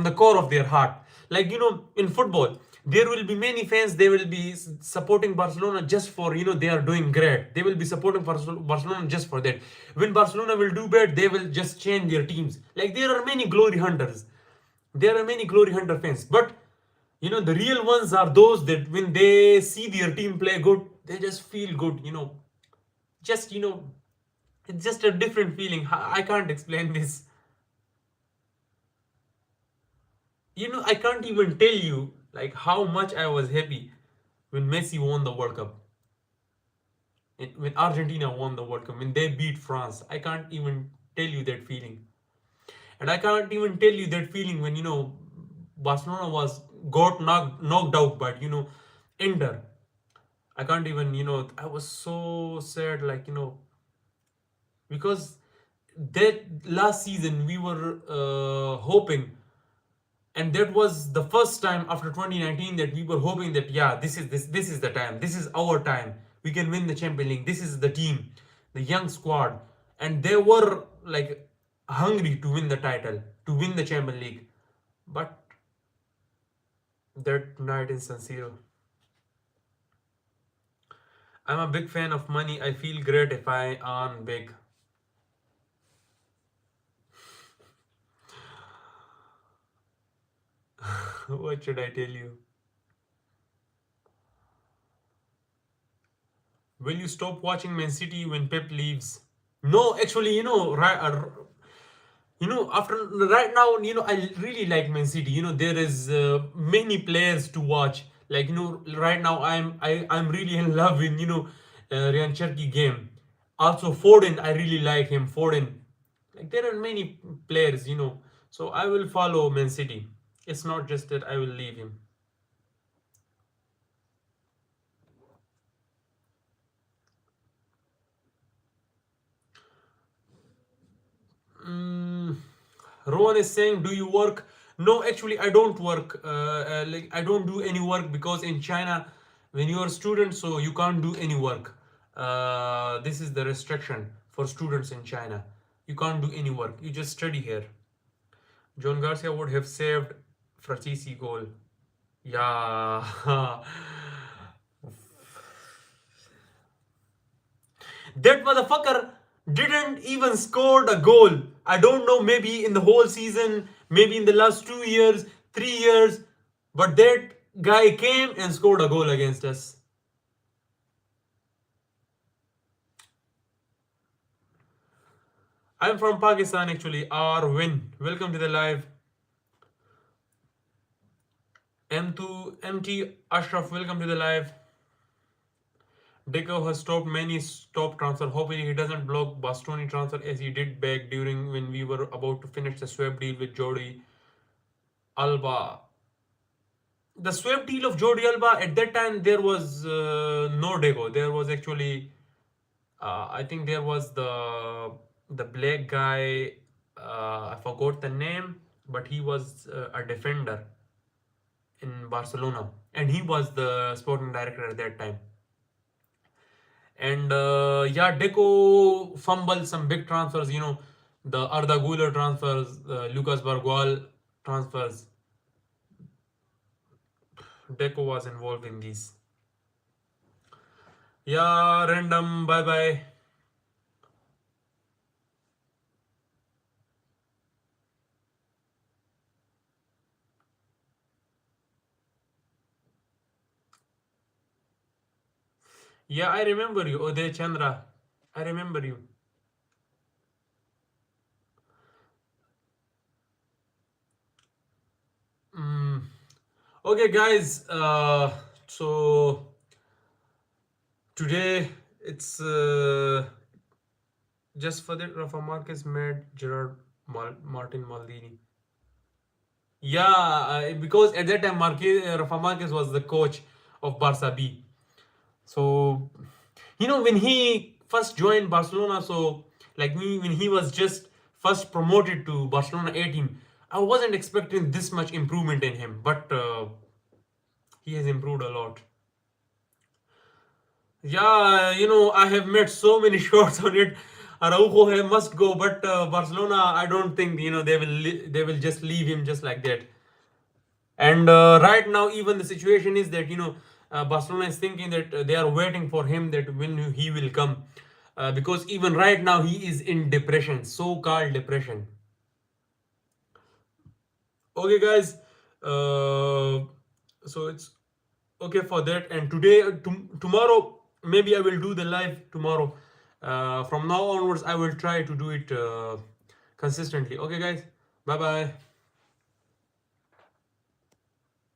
the core of their heart. Like in football there will be many fans, they will be supporting Barcelona just for they are doing great, they will be supporting Barcelona just for that. When Barcelona will do bad, they will just change their teams. Like there are many glory hunters, there are many glory hunter fans, but the real ones are those that when they see their team play good, they just feel good. Just it's just a different feeling. I can't explain this. I can't even tell you like how much I was happy when Messi won the World Cup. When Argentina won the World Cup, when they beat France, I can't even tell you that feeling. And I can't even tell you that feeling when Barcelona got knocked out by Inter. I can't even I was so sad, like because that last season we were hoping, and that was the first time after 2019 that we were hoping that yeah, this is the time, this is our time, we can win the Champions League, this is the team, the young squad, and they were like hungry to win the title, to win the Champions League. But that night in San Siro. I'm a big fan of money. I feel great if I earn big. What should I tell you? Will you stop watching Man City when Pep leaves? No, actually, after right now, I really like Man City. There is many players to watch. Like right now, I'm really in love with Ryan Cherky game. Also, Foden, I really like him. Foden, like there are many players. So I will follow Man City. It's not just that I will leave him. Mm, Rowan is saying, "Do you work?" No, actually, I don't work. Like I don't do any work because in China, when you are a student, so you can't do any work. This is the restriction for students in China. You can't do any work. You just study here. John Garcia would have saved Francisi goal. Yeah. That motherfucker didn't even scored a goal. I don't know, maybe in the whole season, maybe in the last 2 years, 3 years, but that guy came and scored a goal against us. I'm from Pakistan actually. Arwin, welcome to the live. MT Ashraf, welcome to the live. Deco has stopped many top transfer. Hopefully he doesn't block Bastoni transfer as he did back during when we were about to finish the swap deal with Jordi Alba. The swap deal of Jordi Alba, at that time there was no Deco. There was actually I think there was the black guy. I forgot the name, but he was a defender in Barcelona, and he was the sporting director at that time. And yeah, Deco fumbled some big transfers. The Arda Güler transfers, Lucas Bargual transfers. Deco was involved in these. Yeah, random. Bye bye. Yeah, I remember you, Uday Chandra. I remember you. Mm. Okay, guys. So today it's just for that Rafa Marquez met Gerard Martin Maldini. Yeah, because at that time Rafa Marquez was the coach of Barca B. So when he first joined Barcelona, so like me, when he was just first promoted to Barcelona A team, I wasn't expecting this much improvement in him, but he has improved a lot. Yeah, I have made so many shots on it. Araujo must go, but Barcelona, I don't think they will just leave him just like that. And right now, even the situation is that Barcelona is thinking that they are waiting for him, that when he will come, because even right now he is in depression, so-called depression. Okay, guys. So it's okay for that. And today, tomorrow, maybe I will do the live tomorrow. From now onwards, I will try to do it consistently. Okay, guys. Bye bye.